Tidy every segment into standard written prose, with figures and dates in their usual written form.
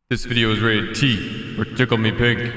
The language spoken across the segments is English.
This video is rated T or Tickle Me Pink.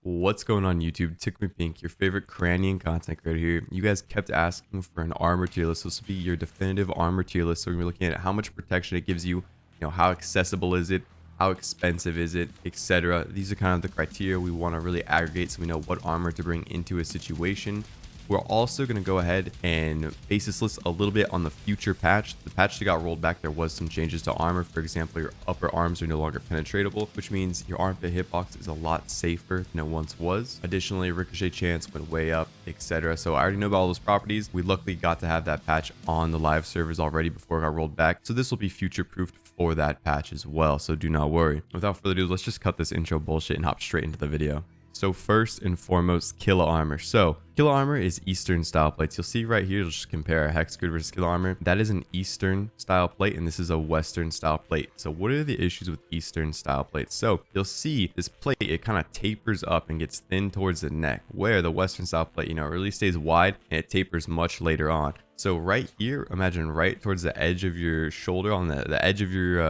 What's going on YouTube? Tickle Me Pink, your favorite cranny and content creator here. You guys kept asking for an armor tier list. So this will be your definitive armor tier list. So we're looking at how much protection it gives you, how accessible is it, how expensive is it, etc. These are kind of the criteria we want to really aggregate so we know what armor to bring into a situation. We're also going to go ahead and base this list a little bit on the future patch. The patch that got rolled back, there was some changes to armor. For example, your upper arms are no longer penetratable, which means your armpit hitbox is a lot safer than it once was. Additionally, ricochet chance went way up, etc. So I already know about all those properties. We luckily got to have that patch on the live servers already before it got rolled back. So this will be future proofed for that patch as well. So do not worry. Without further ado, let's just cut this intro bullshit and hop straight into the video. So first and foremost, Killa Armor. So Killa Armor is Eastern style plates. You'll see right here, just compare a hex grid versus Killa Armor. That is an Eastern style plate and this is a Western style plate. So what are the issues with Eastern style plates? So you'll see this plate, it kind of tapers up and gets thin towards the neck, where the Western style plate, it really stays wide and it tapers much later on. So right here, imagine right towards the edge of your shoulder, on the edge of your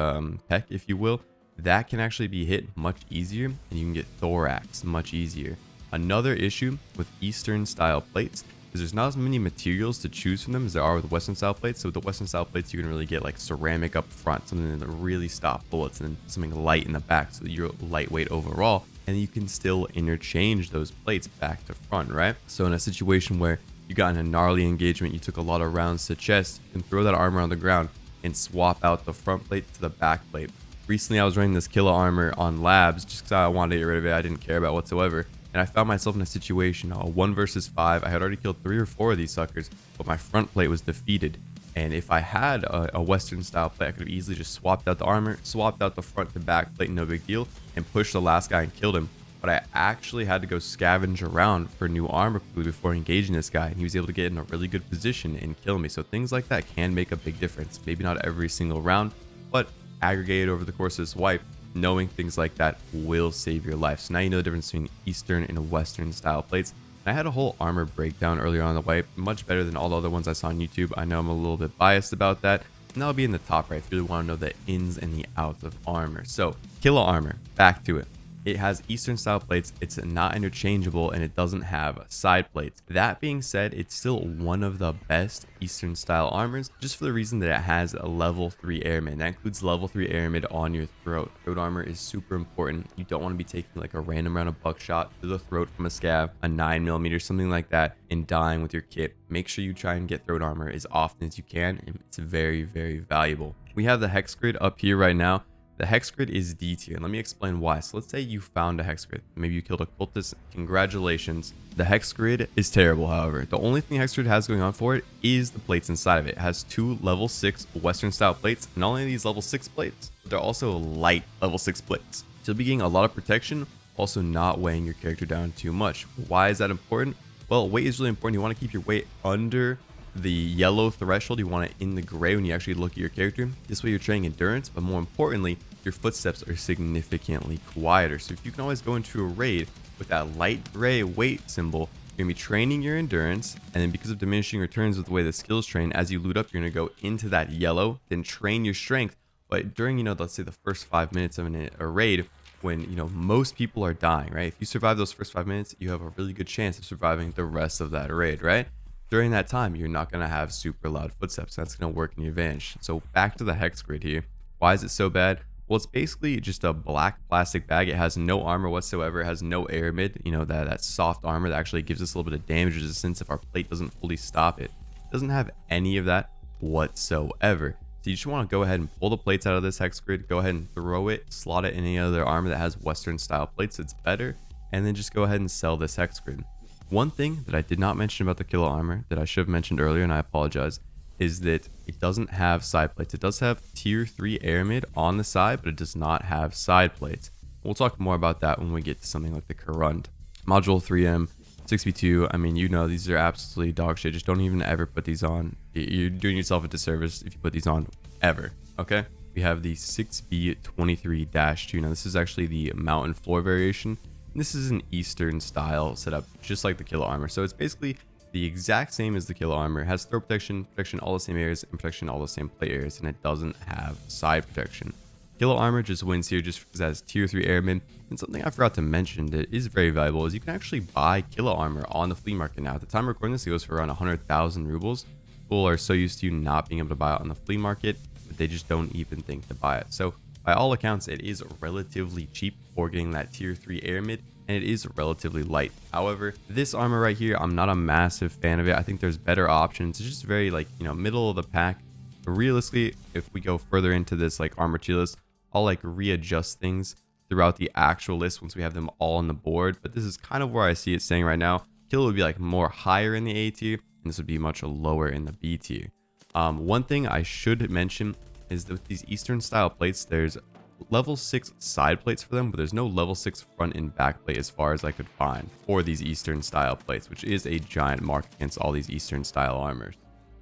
pec, if you will, that can actually be hit much easier and you can get thorax much easier. Another issue with Eastern style plates is there's not as many materials to choose from them as there are with Western style plates. So with the Western style plates, you can really get like ceramic up front, something that really stop bullets, and then something light in the back so that you're lightweight overall, and you can still interchange those plates back to front, right? So in a situation where you got in a gnarly engagement, you took a lot of rounds to chest, you can throw that armor on the ground and swap out the front plate to the back plate. Recently, I was running this Killa Armor on labs just because I wanted to get rid of it. I didn't care about whatsoever. And I found myself in a situation, a 1 versus 5. I had already killed 3 or 4 of these suckers, but my front plate was defeated. And if I had a Western style plate, I could have easily just swapped out the armor, swapped out the front to back plate, no big deal, and pushed the last guy and killed him. But I actually had to go scavenge around for new armor before engaging this guy, and he was able to get in a really good position and kill me. So things like that can make a big difference. Maybe not every single round, but aggregated over the course of this wipe, knowing things like that will save your life. So now you know the difference between Eastern and Western style plates. And I had a whole armor breakdown earlier on the wipe, much better than all the other ones I saw on YouTube. I know I'm a little bit biased about that, and that'll be in the top right if you really want to know the ins and the outs of armor. So Killa Armor, back to it. It has Eastern style plates, it's not interchangeable, and it doesn't have side plates. That being said, it's still one of the best Eastern style armors, just for the reason that it has a level 3 air mid. That includes level 3 air mid on your throat. Throat armor is super important. You don't want to be taking like a random round of buckshot to the throat from a scav, a 9mm, something like that, and dying with your kit. Make sure you try and get throat armor as often as you can, and it's very, very valuable. We have the hex grid up here right now. The hex grid is D tier, and let me explain why. So let's say you found a hex grid. Maybe you killed a cultist. Congratulations. The hex grid is terrible, however. The only thing hex grid has going on for it is the plates inside of it. It has 2 level 6 Western style plates, and not only these level 6 plates, but they're also light level 6 plates. So you'll be getting a lot of protection, also not weighing your character down too much. Why is that important? Well, weight is really important. You want to keep your weight under the yellow threshold. You want it in the gray when you actually look at your character. This way you're training endurance, but more importantly, your footsteps are significantly quieter. So if you can always go into a raid with that light gray weight symbol, you're gonna be training your endurance, and then because of diminishing returns with the way the skills train, as you loot up, you're gonna go into that yellow, then train your strength. But during, let's say the first 5 minutes of a raid, when most people are dying, right? If you survive those first 5 minutes, you have a really good chance of surviving the rest of that raid, right? During that time, you're not going to have super loud footsteps. That's going to work in your advantage. So back to the hex grid here. Why is it so bad? Well, it's basically just a black plastic bag. It has no armor whatsoever. It has no air mid, that soft armor that actually gives us a little bit of damage resistance if our plate doesn't fully stop it. It doesn't have any of that whatsoever. So you just want to go ahead and pull the plates out of this hex grid, go ahead and throw it, slot it in any other armor that has Western style plates. It's better. And then just go ahead and sell this hex grid. One thing that I did not mention about the Killa Armor that I should have mentioned earlier, and I apologize, is that it doesn't have side plates. It does have tier 3 air mid on the side, but it does not have side plates. We'll talk more about that when we get to something like the Korund. Module 3M, 6v2, I mean, these are absolutely dog shit. Just don't even ever put these on. You're doing yourself a disservice if you put these on ever, okay? We have the 6B23-2. Now, this is actually the mountain floor variation. This is an Eastern style setup, just like the Killa Armor. So it's basically the exact same as the Killa Armor. It has throw protection, protection all the same areas, and protection all the same plate areas, and it doesn't have side protection. Killa Armor just wins here just because it has tier 3 airmen. And something I forgot to mention that is very valuable is you can actually buy Killa Armor on the flea market now. At the time of recording this, it goes for around 100,000 rubles. People are so used to not being able to buy it on the flea market, but they just don't even think to buy it. So by all accounts, it is relatively cheap for getting that tier 3 air mid, and it is relatively light. However, this armor right here, I'm not a massive fan of it. I think there's better options. It's just very like, you know, middle of the pack. But realistically, if we go further into this like armor tier list, I'll like readjust things throughout the actual list once we have them all on the board. But this is kind of where I see it staying right now. Killa would be like more higher in the A tier, and this would be much lower in the B tier. One thing I should mention is that with these Eastern style plates, there's level 6 side plates for them, but there's no level 6 front and back plate as far as I could find for these Eastern style plates, which is a giant mark against all these Eastern style armors.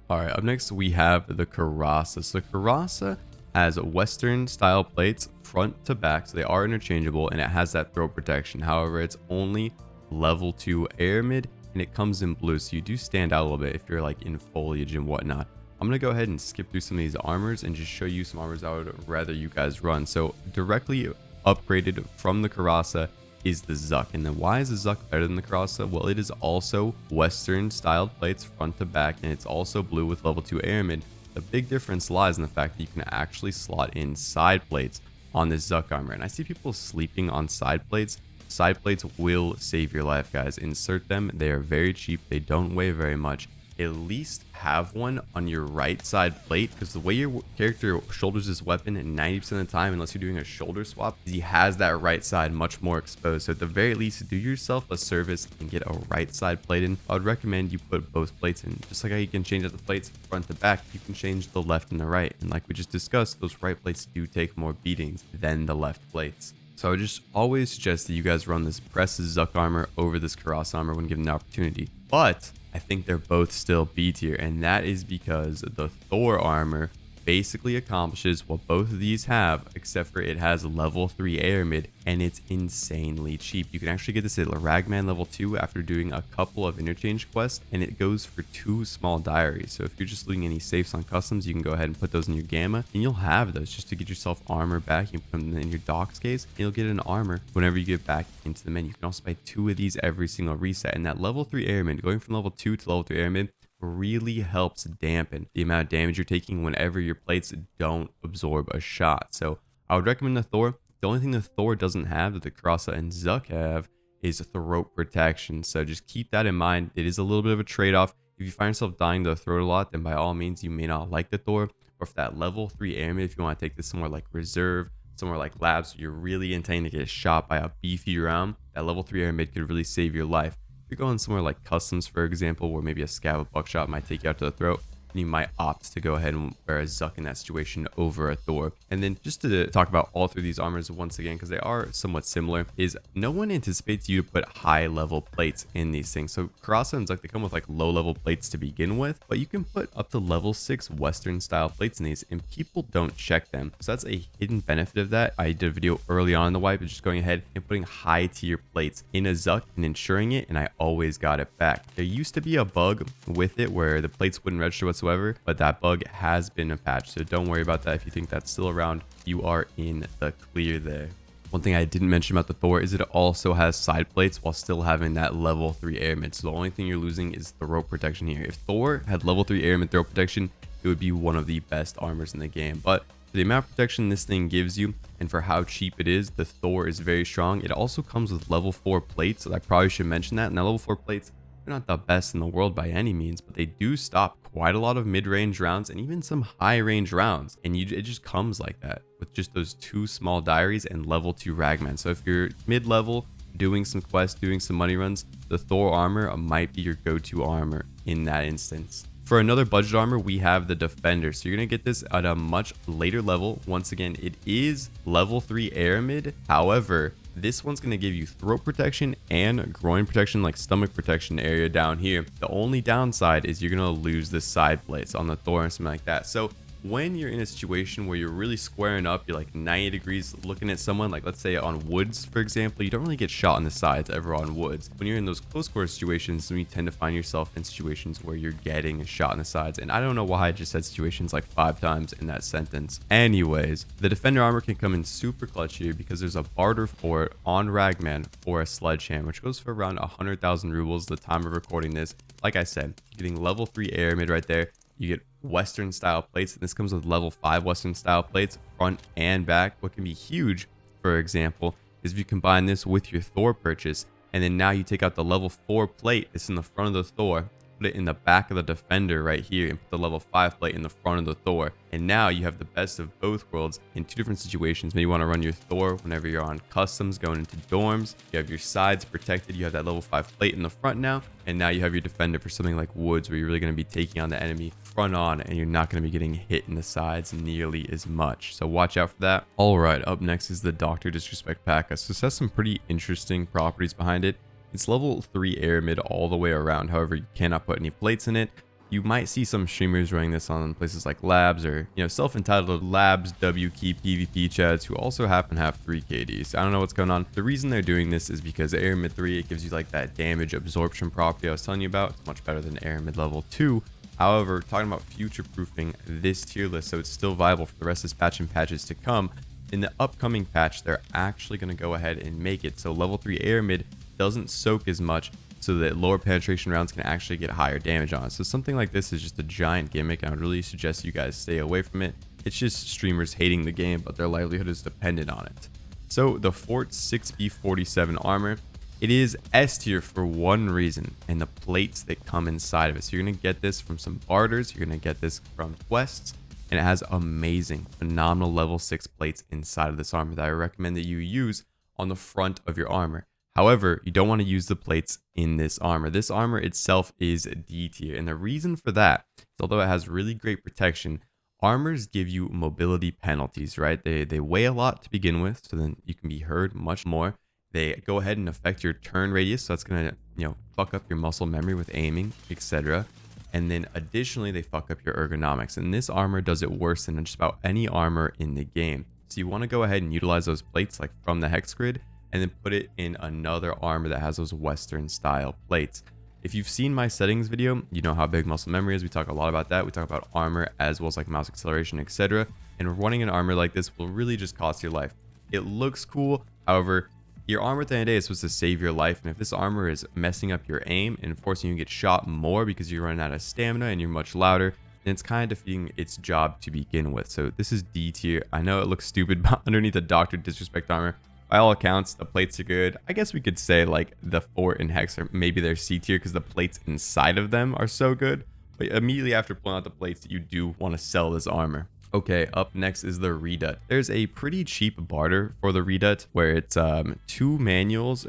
All right, up next we have the Kirasa. So Kirasa has Western style plates front to back, so they are interchangeable, and it has that throw protection. However, it's only level 2 air mid, and it comes in blue, so you do stand out a little bit if you're like in foliage and whatnot. I'm gonna go ahead and skip through some of these armors and just show you some armors I would rather you guys run. So directly upgraded from the Kirasa is the Zhuk. And then why is the Zhuk better than the Kirasa? Well, it is also Western styled plates front to back, and it's also blue with level 2 air mid. The big difference lies in the fact that you can actually slot in side plates on this Zhuk armor. And I see people sleeping on side plates. Side plates will save your life, guys. Insert them. They are very cheap. They don't weigh very much. At least have one on your right side plate, because the way your character shoulders his weapon 90% of the time, unless you're doing a shoulder swap, he has that right side much more exposed. So at the very least, do yourself a service and get a right side plate in. I would recommend you put both plates in. Just like how you can change out the plates front to back, you can change the left and the right. And like we just discussed, those right plates do take more beatings than the left plates. So I just always suggest that you guys run this press Zhuk armor over this Kirasa armor when given the opportunity. But I think they're both still B tier, and that is because the Thor armor basically accomplishes what both of these have, except for it has level 3 air mid, and it's insanely cheap. You can actually get this at Ragman level 2 after doing a couple of interchange quests, and it goes for 2 small diaries. So if you're just doing any safes on customs, you can go ahead and put those in your gamma, and you'll have those just to get yourself armor back. You put them in your docs case, and you'll get an armor whenever you get back into the menu. You can also buy 2 of these every single reset, and that level 3 air mid, going from level 2 to level 3 air mid, really helps dampen the amount of damage you're taking whenever your plates don't absorb a shot. So I would recommend the Thor. The only thing the Thor doesn't have that the Kirasa and Zhuk have is throat protection. So just keep that in mind. It is a little bit of a trade-off. If you find yourself dying to the throat a lot, then by all means you may not like the Thor. Or for that level 3 airman, if you want to take this somewhere like reserve, somewhere like labs, you're really intending to get shot by a beefy round, that level 3 airman could really save your life. If you're going somewhere like customs, for example, where maybe a scab with buckshot might take you out to the throat, then you might opt to go ahead and wear a Zhuk in that situation over a Thor. And then just to talk about all 3 of these armors once again, because they are somewhat similar, is no one anticipates you to put high level plates in these things. So Kirasa and Zhuk, they come with like low level plates to begin with, but you can put up to level 6 Western style plates in these, and people don't check them. So that's a hidden benefit of that. I did a video early on in the wipe, just going ahead and putting high tier plates in a Zhuk and ensuring it, and I always got it back. There used to be a bug with it where the plates wouldn't register whatsoever, but that bug has been patched, so don't worry about that. If you think that's still around, you are in the clear there. One thing I didn't mention about the Thor is it also has side plates while still having that level 3 air mid. So the only thing you're losing is throat protection here. If Thor had level 3 air mid throat protection, it would be one of the best armors in the game. But for the amount of protection this thing gives you and for how cheap it is, the Thor is very strong. It also comes with level 4 plates, so I probably should mention that. Now level 4 plates, they're not the best in the world by any means, but they do stop quite a lot of mid-range rounds and even some high-range rounds. And it just comes like that with just those 2 small diaries and level 2 Ragman. So if you're mid-level, doing some quests, doing some money runs, the Thor armor might be your go-to armor in that instance. For another budget armor, we have the Defender. So you're going to get this at a much later level. Once again, it is level 3 air mid. However, this one's going to give you throat protection and groin protection, like stomach protection area down here. The only downside is you're going to lose the side plates on the Thor and something like that. So when you're in a situation where you're really squaring up, you're like 90 degrees looking at someone, like let's say on woods, for example, you don't really get shot on the sides ever on woods. When you're in those close quarter situations, you tend to find yourself in situations where you're getting shot on the sides. And I don't know why I just said situations like 5 times in that sentence. Anyways, the defender armor can come in super clutch here because there's a barter for it on Ragman for a sledgehammer, which goes for around 100,000 rubles the time of recording this. Like I said, getting level 3 air mid right there. You get Western style plates, and this comes with level 5 Western style plates front and back. What can be huge, for example, is if you combine this with your Thor purchase, and then now you take out the level 4 plate that's in the front of the Thor, put it in the back of the defender right here, and put the level 5 plate in the front of the Thor. And now you have the best of both worlds in 2 different situations. Maybe you want to run your Thor whenever you're on customs going into dorms. You have your sides protected. You have that level 5 plate in the front now. And now you have your defender for something like woods, where you're really going to be taking on the enemy front on, and you're not going to be getting hit in the sides nearly as much. So watch out for that. All right, up next is the Dr. Disrespect pack. So this has some pretty interesting properties behind it. It's level 3 air mid all the way around. However, you cannot put any plates in it. You might see some streamers running this on places like labs, or self-entitled labs, W key PvP chads who also happen to have 3 KDs. I don't know what's going on. The reason they're doing this is because air mid 3, it gives you like that damage absorption property I was telling you about. It's much better than air mid level 2. However, talking about future proofing this tier list so it's still viable for the rest of this patch and patches to come, in the upcoming patch they're actually going to go ahead and make it so level 3 air mid doesn't soak as much, so that lower penetration rounds can actually get higher damage on it. So something like this is just a giant gimmick, and I would really suggest you guys stay away from it. It's just streamers hating the game, but their livelihood is dependent on it. So the Fort 6B47 armor, it is S tier for one reason, and the plates that come inside of it. So you're going to get this from some barters, you're going to get this from quests, and it has amazing, phenomenal level 6 plates inside of this armor that I recommend that you use on the front of your armor. However, you don't want to use the plates in this armor. This armor itself is D tier, and the reason for that is, although it has really great protection, armors give you mobility penalties, right? They weigh a lot to begin with, so then you can be hurt much more. They go ahead and affect your turn radius, so that's going to fuck up your muscle memory with aiming, etc. And then additionally, they fuck up your ergonomics, and this armor does it worse than just about any armor in the game. So you want to go ahead and utilize those plates like from the hex grid, and then put it in another armor that has those Western style plates. If you've seen my settings video, you know how big muscle memory is. We talk a lot about that. We talk about armor as well as like mouse acceleration, etc. And running an armor like this will really just cost your life. It looks cool. However, your armor at the end of the day is supposed to save your life. And if this armor is messing up your aim and forcing you to get shot more because you're running out of stamina and you're much louder, then it's kind of defeating its job to begin with. So this is D tier. I know it looks stupid, but underneath the Dr. Disrespect armor, by all accounts, the plates are good. I guess we could say like the Fort and Hex, or maybe they're C tier because the plates inside of them are so good. But immediately after pulling out the plates, you do want to sell this armor. Okay, up next is the Redut. There's a pretty cheap barter for the Redut where it's 4 manuals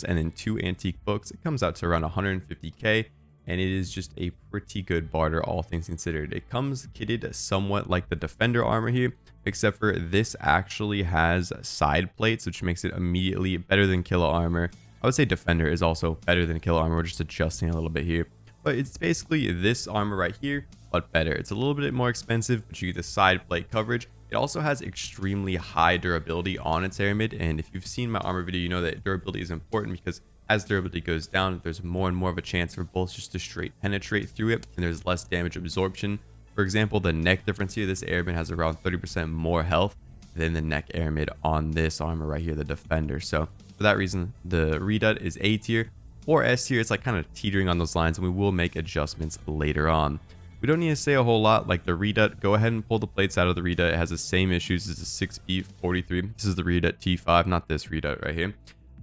and then 2 antique books. It comes out to around 150k, and it is just a pretty good barter, all things considered. It comes kitted somewhat like the Defender armor here, except for this actually has side plates, which makes it immediately better than Killa Armor. I would say Defender is also better than Killa Armor. We're just adjusting a little bit here, but it's basically this armor right here, but better. It's a little bit more expensive, but you get the side plate coverage. It also has extremely high durability on its air mid, and if you've seen my armor video, you know that durability is important because as durability goes down, there's more and more of a chance for bullets just to straight penetrate through it, and there's less damage absorption. For example, the neck difference here, this air mid has around 30% more health than the neck air mid on this armor right here, the Defender. So for that reason, the Redut is A tier. Or S tier, it's like kind of teetering on those lines, and we will make adjustments later on. We don't need to say a whole lot. Like the Redut, go ahead and pull the plates out of the Redut. It has the same issues as the 6B43. This is the Redut T5, not this Redut right here.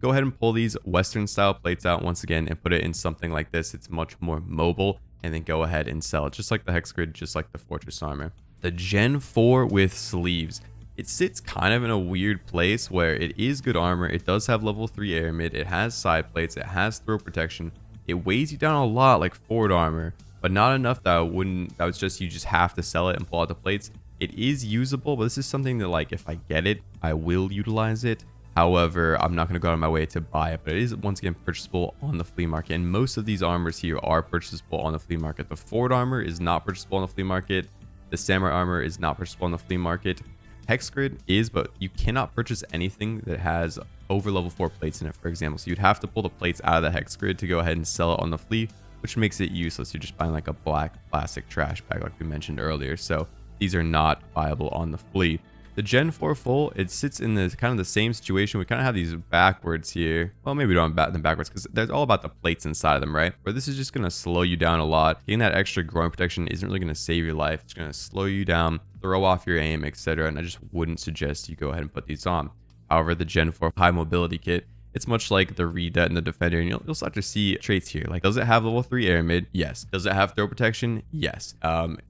Go ahead and pull these Western style plates out once again and put it in something like this. It's much more mobile, and then go ahead and sell it just like the Hex Grid, just like the Fortress Armor. The Gen 4 with sleeves. It sits kind of in a weird place where it is good armor. It does have level 3 air mid. It has side plates. It has throw protection. It weighs you down a lot like forward armor, but not enough that you just have to sell it and pull out the plates. It is usable, but this is something that, like, if I get it, I will utilize it. However, I'm not going to go out of my way to buy it, but it is once again purchasable on the flea market, and most of these armors here are purchasable on the flea market. The forward armor is not purchasable on the flea market. The Samurai Armor is not purchasable on the flea market. Hex Grid is, but you cannot purchase anything that has over level 4 plates in it, for example. So you'd have to pull the plates out of the Hex Grid to go ahead and sell it on the flea, which makes it useless. You're just buying like a black plastic trash bag like we mentioned earlier. So these are not viable on the flea. The Gen 4 full, it sits in the kind of the same situation. We kind of have these backwards here. Well, maybe we don't have them backwards because they're all about the plates inside of them, right? Where this is just going to slow you down a lot. Getting that extra groin protection isn't really going to save your life. It's going to slow you down, throw off your aim, etc. And I just wouldn't suggest you go ahead and put these on. However, the Gen 4 high mobility kit, it's much like the Redut and the Defender, and you'll start to see traits here. Like, does it have level 3 air mid? Yes. Does it have throw protection? Yes.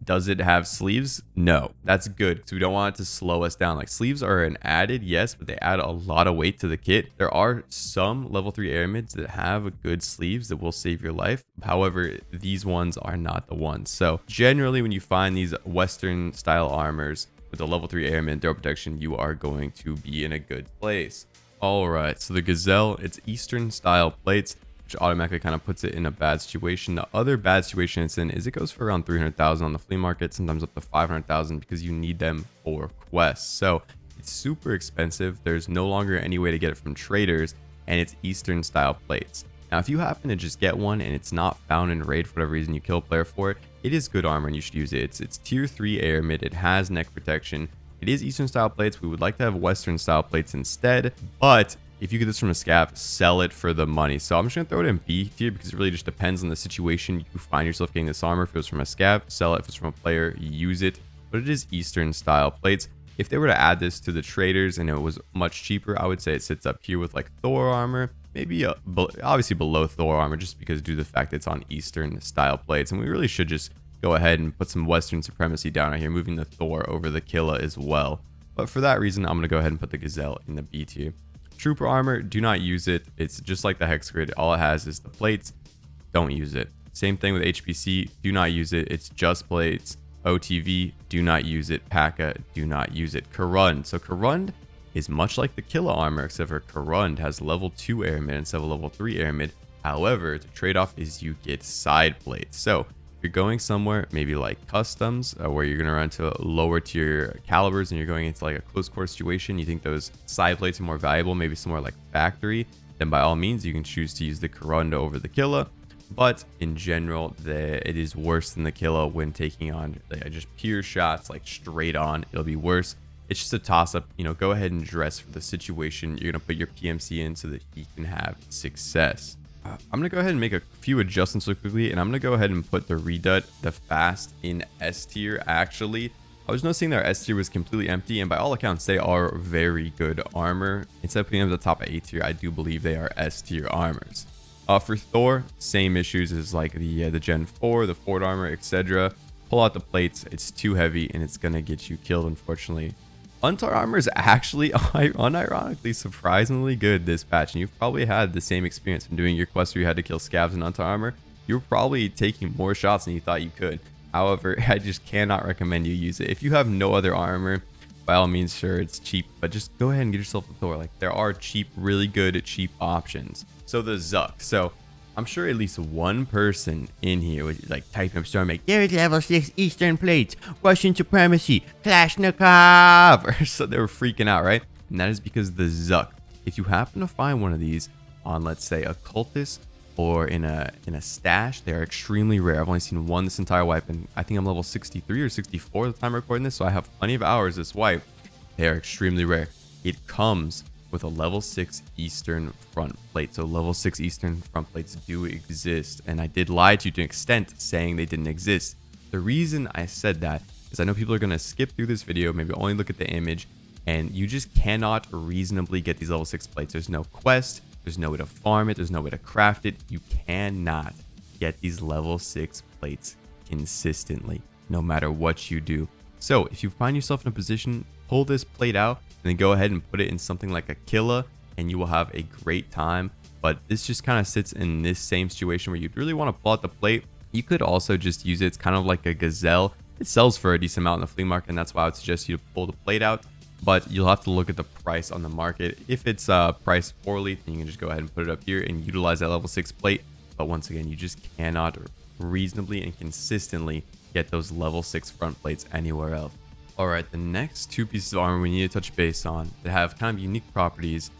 Does it have sleeves? No. That's good because we don't want it to slow us down. Like, sleeves are an added, yes, but they add a lot of weight to the kit. There are some level 3 air mids that have good sleeves that will save your life. However, these ones are not the ones. So generally, when you find these Western style armors with a level 3 air mid throw protection, you are going to be in a good place. All right, so the Gzhel, it's Eastern style plates, which automatically kind of puts it in a bad situation. The other bad situation it's in is it goes for around 300,000 on the flea market, sometimes up to 500,000 because you need them for quests. So it's super expensive. There's no longer any way to get it from traders, and it's Eastern style plates. Now, if you happen to just get one and it's not found in raid for whatever reason, you kill a player for it, it is good armor and you should use it. It's tier 3 air mid. It has neck protection. It is Eastern style plates. We would like to have Western style plates instead, but if you get this from a scav, sell it for the money. So I'm just going to throw it in B tier because it really just depends on the situation you find yourself getting this armor. If it was from a scav, sell it. If it's from a player, use it. But it is Eastern style plates. If they were to add this to the traders and it was much cheaper, I would say it sits up here with like Thor armor, maybe obviously below Thor armor, just because due to the fact that it's on Eastern style plates. And we really should just go ahead and put some Western supremacy down right here, moving the Thor over the Killa as well. But for that reason, I'm going to go ahead and put the Gzhel in the B tier. Trooper armor, do not use it. It's just like the Hex Grid. All it has is the plates. Don't use it. Same thing with HPC. Do not use it. It's just plates. OTV, do not use it. P.A.C.A, do not use it. Korund. So Korund is much like the Killa Armor, except for Korund has level 2 air mid instead of level 3 air mid. However, the trade-off is you get side plates. So you're going somewhere maybe like customs where you're going to run to lower tier calibers and you're going into like a close quarter situation, you think those side plates are more valuable, maybe somewhere like factory, then by all means you can choose to use the Korund over the Killa. But in general, it is worse than the Killa when taking on just pure shots, like straight on. It'll be worse. It's just a toss up. You know, go ahead and dress for the situation you're going to put your PMC in so that you can have success. I'm going to go ahead and make a few adjustments really quickly, and I'm going to go ahead and put the Redut, the Fast, in S tier. Actually, I was noticing their S tier was completely empty, and by all accounts, they are very good armor. Instead of putting them at the top of A tier, I do believe they are S tier armors. For Thor, same issues as like the Gen 4, the Ford armor, etc. Pull out the plates. It's too heavy, and it's going to get you killed, unfortunately. UNTAR armor is actually unironically surprisingly good this patch, and you've probably had the same experience from doing your quests where you had to kill scavs in UNTAR armor. You're probably taking more shots than you thought you could. However, I just cannot recommend you use it. If you have no other armor, by all means, sure, it's cheap, but just go ahead and get yourself a Thor. Like, there are cheap, really good cheap options. So the Zhuk. So I'm sure at least one person in here was like typing up Storm, like, there's level 6 Eastern plates, Russian supremacy, Kalashnikov. So they were freaking out, right? And that is because the Zhuk, if you happen to find one of these on, let's say, a cultist or in a stash, they are extremely rare. I've only seen one this entire wipe, and I think I'm level 63 or 64 at the time I'm recording this, so I have plenty of hours this wipe. They are extremely rare. It comes with a level 6 Eastern front plate. So level 6 Eastern front plates do exist, and I did lie to you to an extent saying they didn't exist. The reason I said that is I know people are going to skip through this video, maybe only look at the image, and you just cannot reasonably get these level 6 plates. There's no quest, there's no way to farm it, there's no way to craft it. You cannot get these level 6 plates consistently, no matter what you do. So if you find yourself in a position, pull this plate out and then go ahead and put it in something like a Killa, and you will have a great time. But this just kind of sits in this same situation where you'd really want to pull out the plate. You could also just use it. It's kind of like a Gzhel. It sells for a decent amount in the flea market, and that's why I would suggest you to pull the plate out. But you'll have to look at the price on the market. If it's priced poorly, then you can just go ahead and put it up here and utilize that level 6 plate. But once again, you just cannot reasonably and consistently get those level 6 front plates anywhere else. Alright, the next two pieces of armor we need to touch base on that have kind of unique properties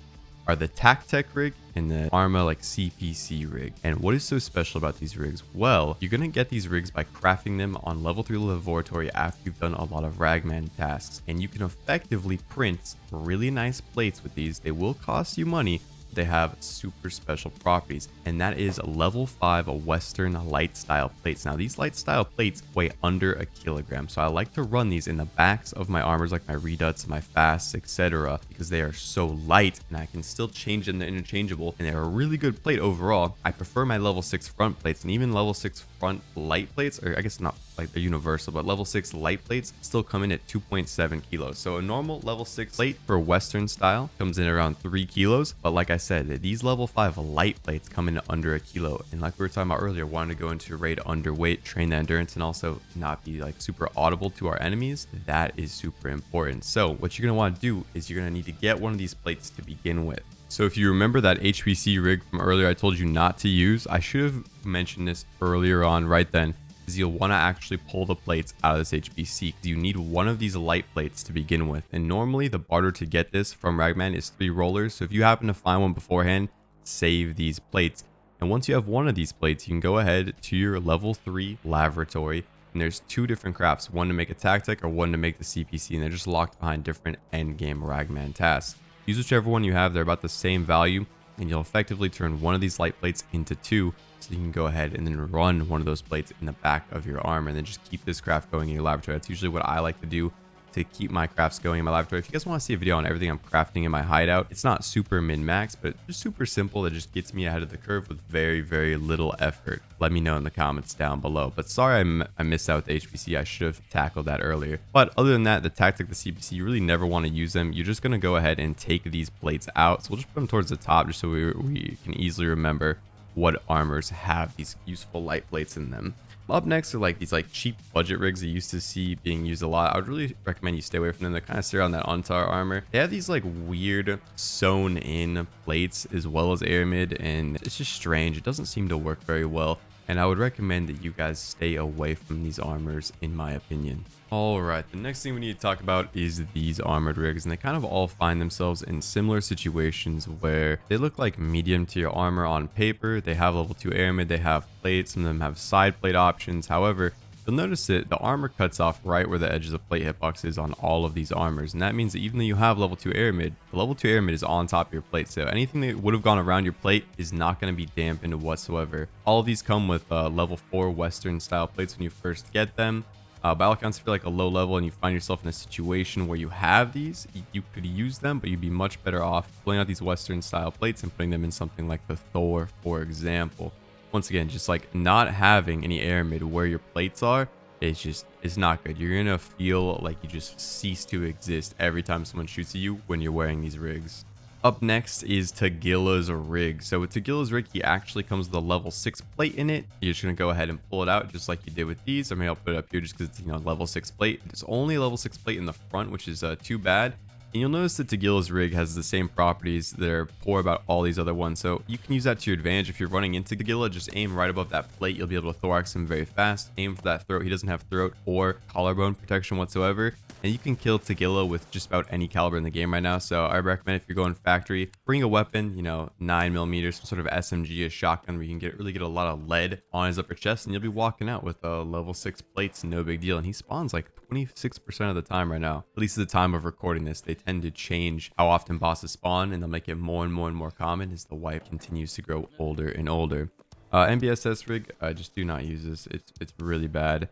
are the TacTec rig and the AACPC rig. And what is so special about these rigs? Well, you're going to get these rigs by crafting them on level 3 laboratory after you've done a lot of ragman tasks. And you can effectively print really nice plates with these. They will cost you money. They have super special properties, and that is level 5 Western light style plates. Now these light style plates weigh under a kilogram, so I like to run these in the backs of my armors like my Reduts, my Fasts, etc., because they are so light and I can still change them. They're interchangeable and they're a really good plate overall. I prefer my level 6 front plates, and even level 6 front light plates, or I guess not like they're universal, but level 6 light plates still come in at 2.7 kilos. So a normal level 6 plate for Western style comes in around 3 kilos, but like I said, these level 5 light plates come in under a kilo. And like we were talking about earlier, wanting to go into a raid underweight, train the endurance, and also not be like super audible to our enemies, that is super important. So what you're going to want to do is you're going to need to get one of these plates to begin with. So if you remember that HPC rig from earlier I told you not to use, I should have mentioned this earlier on right then, is you'll want to actually pull the plates out of this HPC, because you need one of these light plates to begin with. And normally the barter to get this from Ragman is 3 rollers. So if you happen to find one beforehand, save these plates. And once you have one of these plates, you can go ahead to your level 3 laboratory. And there's 2 different crafts, one to make a TacTec or one to make the CPC. And they're just locked behind different end game Ragman tasks. Use whichever one you have. They're about the same value, and you'll effectively turn one of these light plates into 2, so you can go ahead and then run one of those plates in the back of your armor, and then just keep this craft going in your laboratory. That's usually what I like to do to keep my crafts going in my laboratory. If you guys want to see a video on everything I'm crafting in my hideout, it's not super min-max, but it's super simple. That just gets me ahead of the curve with very, very little effort. Let me know in the comments down below. But sorry I missed out with the HPC. I should have tackled that earlier. But other than that, the TacTec, the CPC, you really never want to use them. You're just going to go ahead and take these plates out. So we'll just put them towards the top just so we can easily remember what armors have these useful light plates in them. Up next are like these like cheap budget rigs I used to see being used a lot. I would really recommend you stay away from them. They kind of stay around that UNTAR armor. They have these like weird sewn in plates as well as aramid, and it's just strange. It doesn't seem to work very well, and I would recommend that you guys stay away from these armors in my opinion. Alright, the next thing we need to talk about is these armored rigs, and they kind of all find themselves in similar situations where they look like medium tier armor on paper. They have level 2 aramid, they have plates, some of them have side plate options. However, you'll notice that the armor cuts off right where the edges of plate hitbox is on all of these armors, and that means that even though you have level 2 aramid, the level 2 aramid is on top of your plate, so anything that would have gone around your plate is not going to be dampened whatsoever. All of these come with level 4 Western style plates when you first get them. By all accounts, if you're like a low level and you find yourself in a situation where you have these, you could use them, but you'd be much better off pulling out these Western style plates and putting them in something like the Thor, for example. Once again, just like not having any aramid where your plates are, it's not good. You're gonna feel like you just cease to exist every time someone shoots at you when you're wearing these rigs. Up next is Tagilla's rig. So with Tagilla's rig, he actually comes with a level 6 plate in it. You're just gonna go ahead and pull it out just like you did with these. I mean, I'll put it up here just because it's, level 6 plate. It's only a level 6 plate in the front, which is too bad. And you'll notice that Tagilla's rig has the same properties that are poor about all these other ones. So you can use that to your advantage. If you're running into Tagilla, just aim right above that plate. You'll be able to thorax him very fast. Aim for that throat. He doesn't have throat or collarbone protection whatsoever. And you can kill Tagilla with just about any caliber in the game right now. So I recommend if you're going factory, bring a weapon, 9mm, some sort of SMG, a shotgun where you can really get a lot of lead on his upper chest, and you'll be walking out with level 6 plates, no big deal. And he spawns like 26% of the time right now, at least at the time of recording this. They tend to change how often bosses spawn, and they'll make it more and more common as the wipe continues to grow older and older. MBSS rig, just do not use this. It's really bad.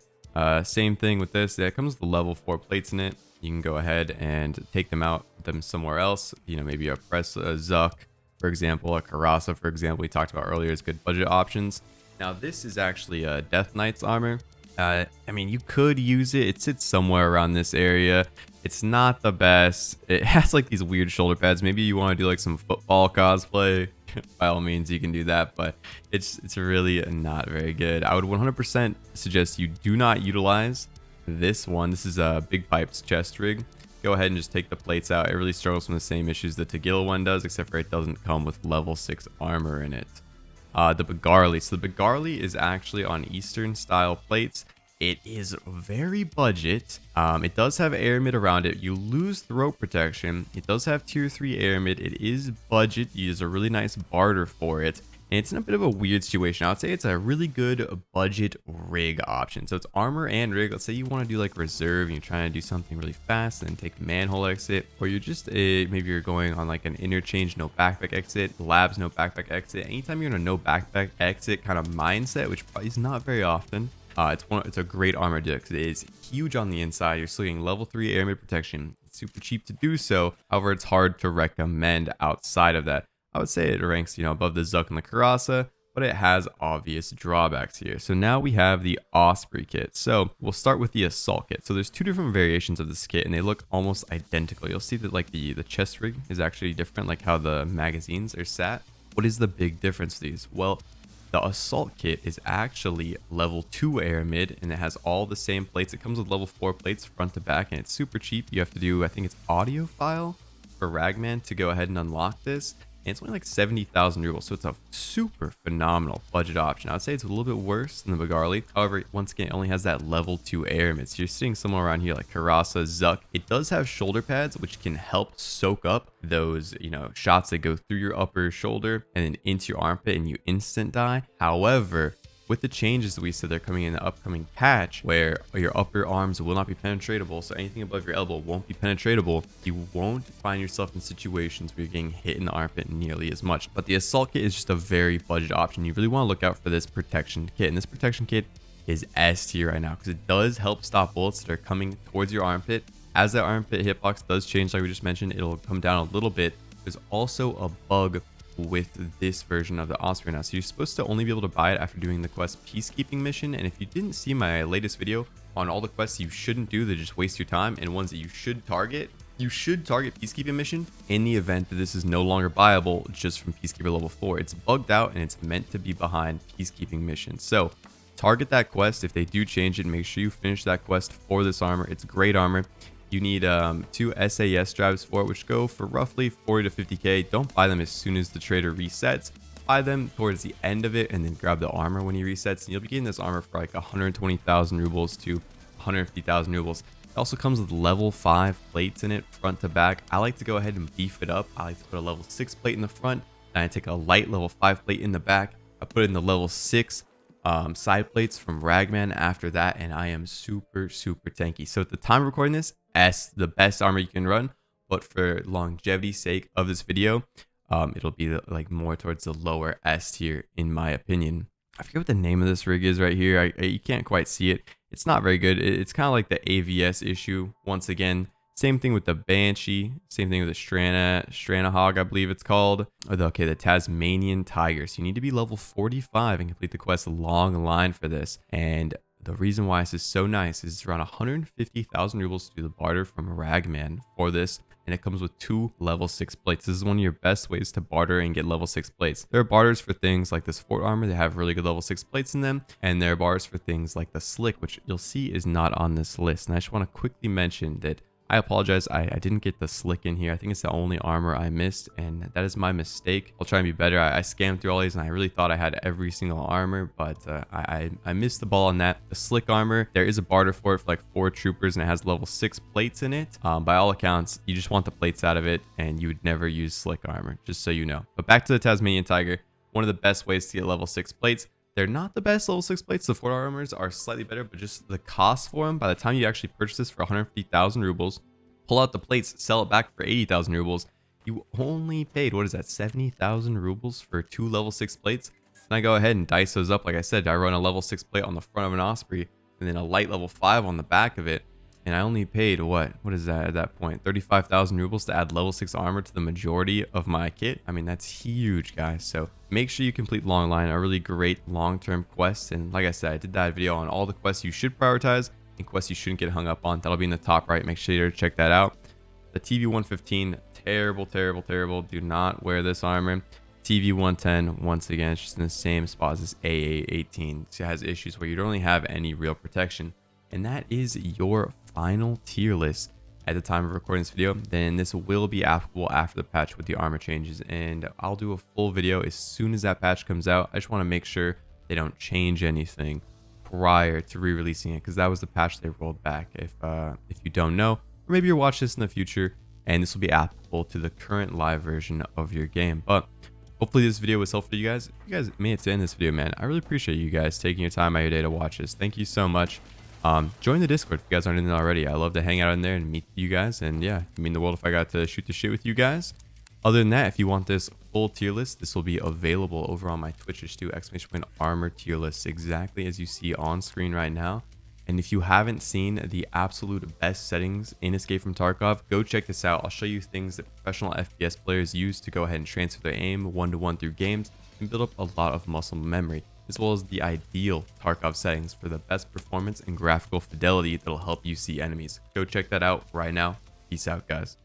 Same thing with this. It comes with the level 4 plates in it. You can go ahead and take them out, put them somewhere else. Maybe a Zhuk, for example, a Kirasa, for example, we talked about earlier, is good budget options. Now this is actually a Death Knight's armor. I mean, you could use it. It sits somewhere around this area. It's not the best. It has like these weird shoulder pads. Maybe you want to do like some football cosplay. By all means, you can do that, but it's really not very good. I would 100% suggest you do not utilize this one. This is a Big Pipe's chest rig. Go ahead and just take the plates out. It really struggles from the same issues the Tagilla one does, except for it doesn't come with level 6 armor in it. The Bagarly. So the Bagarly is actually on Eastern style plates. It is very budget. It does have air mid around it. You lose throat protection. It does have tier 3 air mid. It is budget. You use a really nice barter for it. And it's in a bit of a weird situation. I would say it's a really good budget rig option. So it's armor and rig. Let's say you want to do like reserve and you're trying to do something really fast and take manhole exit, or you're just maybe you're going on like an interchange, no backpack exit, labs, no backpack exit. Anytime you're in a no backpack exit kind of mindset, which probably is not very often, it's a great armor deal because it is huge on the inside. You're still getting level 3 air mid protection. It's super cheap to do so. However, it's hard to recommend outside of that. I would say it ranks, above the Zhuk and the Kirasa, but it has obvious drawbacks here. So now we have the Osprey kit. So we'll start with the assault kit. So there's two different variations of this kit and they look almost identical. You'll see that like the chest rig is actually different, like how the magazines are sat. What is the big difference to these? Well, the assault kit is actually level 2 air mid and it has all the same plates. It comes with level 4 plates front to back and it's super cheap. You have to do, I think it's audio file for Ragman to go ahead and unlock this. And it's only like 70,000 rubles, so it's a super phenomenal budget option. I would say it's a little bit worse than the Bagarly. However, once again, it only has that level 2 air mid. So you're seeing somewhere around here like Kirasa, Zhuk. It does have shoulder pads, which can help soak up those, shots that go through your upper shoulder and then into your armpit and you instant die. However, with the changes that we said they're coming in the upcoming patch where your upper arms will not be penetratable, so anything above your elbow won't be penetratable, you won't find yourself in situations where you're getting hit in the armpit nearly as much. But the assault kit is just a very budget option. You really want to look out for this protection kit, and this protection kit is S tier right now because it does help stop bullets that are coming towards your armpit. As that armpit hitbox does change, like we just mentioned, it'll come down a little bit. There's also a bug with this version of the Osprey now, so you're supposed to only be able to buy it after doing the quest peacekeeping mission. And if you didn't see my latest video on all the quests you shouldn't do that just waste your time and ones that you should target peacekeeping mission in the event that this is no longer buyable just from peacekeeper level 4. It's bugged out and it's meant to be behind peacekeeping mission, so target that quest. If they do change it, make sure you finish that quest for this armor. It's great armor. You need 2 SAS drives for it, which go for roughly 40 to 50k. Don't buy them as soon as the trader resets. Buy them towards the end of it and then grab the armor when he resets. And you'll be getting this armor for like 120,000 rubles to 150,000 rubles. It also comes with level 5 plates in it, front to back. I like to go ahead and beef it up. I like to put a level 6 plate in the front, and I take a light level 5 plate in the back. I put in the level 6 side plates from Ragman after that, and I am super tanky. So at the time of recording this, the best armor you can run, but for longevity's sake of this video, it'll be like more towards the lower S tier in my opinion. I forget what the name of this rig is right here. You can't quite see it. It's not very good. It's kind of like the AVS issue once again. Same thing with the Banshee, same thing with the Stranahog, I believe it's called. The Tasmanian Tiger. So you need to be level 45 and complete the quest long line for this. And the reason why this is so nice is it's around 150,000 rubles to do the barter from Ragman for this. And it comes with 2 level 6 plates. This is one of your best ways to barter and get level 6 plates. There are barters for things like this fort armor that have really good level 6 plates in them. And there are barters for things like the slick, which you'll see is not on this list. And I just want to quickly mention that I apologize, I didn't get the slick in here. I think it's the only armor I missed, and that is my mistake. I'll try and be better. I scanned through all these, and I really thought I had every single armor, but I missed the ball on that. The slick armor, there is a barter for it for like 4 troopers, and it has level 6 plates in it. By all accounts, you just want the plates out of it, and you would never use slick armor, just so you know. But back to the Tasmanian Tiger, one of the best ways to get level 6 plates. They're not the best level 6 plates. The fort armors are slightly better, but just the cost for them, by the time you actually purchase this for 150,000 rubles, pull out the plates, sell it back for 80,000 rubles, you only paid, what is that, 70,000 rubles for 2 level 6 plates? And I go ahead and dice those up. Like I said, I run a level 6 plate on the front of an Osprey and then a light level 5 on the back of it. And I only paid, what is that at that point? 35,000 rubles to add level 6 armor to the majority of my kit. I mean, that's huge, guys. So make sure you complete long line, a really great long-term quest. And like I said, I did that video on all the quests you should prioritize and quests you shouldn't get hung up on. That'll be in the top right. Make sure to check that out. The TV-115, terrible. Do not wear this armor. TV-110, once again, it's just in the same spot as this AA-18. So it has issues where you don't really have any real protection. And that is your final tier list at the time of recording this video. Then this will be applicable after the patch with the armor changes, and I'll do a full video as soon as that patch comes out. I just want to make sure they don't change anything prior to re-releasing it, because that was the patch they rolled back. If you don't know, or maybe you're watching this in the future and this will be applicable to the current live version of your game. But hopefully this video was helpful for you guys. If you guys made it to the end of this video, man, I really appreciate you guys taking your time out of your day to watch this. Thank you so much. Join the Discord if you guys aren't in there already. I love to hang out in there and meet you guys, and yeah, it mean the world if I got to shoot the shit with you guys. Other than that, if you want this full tier list, this will be available over on my Twitch. Just do !armor tier list exactly as you see on screen right now. And if you haven't seen the absolute best settings in Escape from Tarkov, go check this out. I'll show you things that professional FPS players use to go ahead and transfer their aim 1-to-1 through games and build up a lot of muscle memory, as well as the ideal Tarkov settings for the best performance and graphical fidelity that'll help you see enemies. Go check that out right now. Peace out, guys.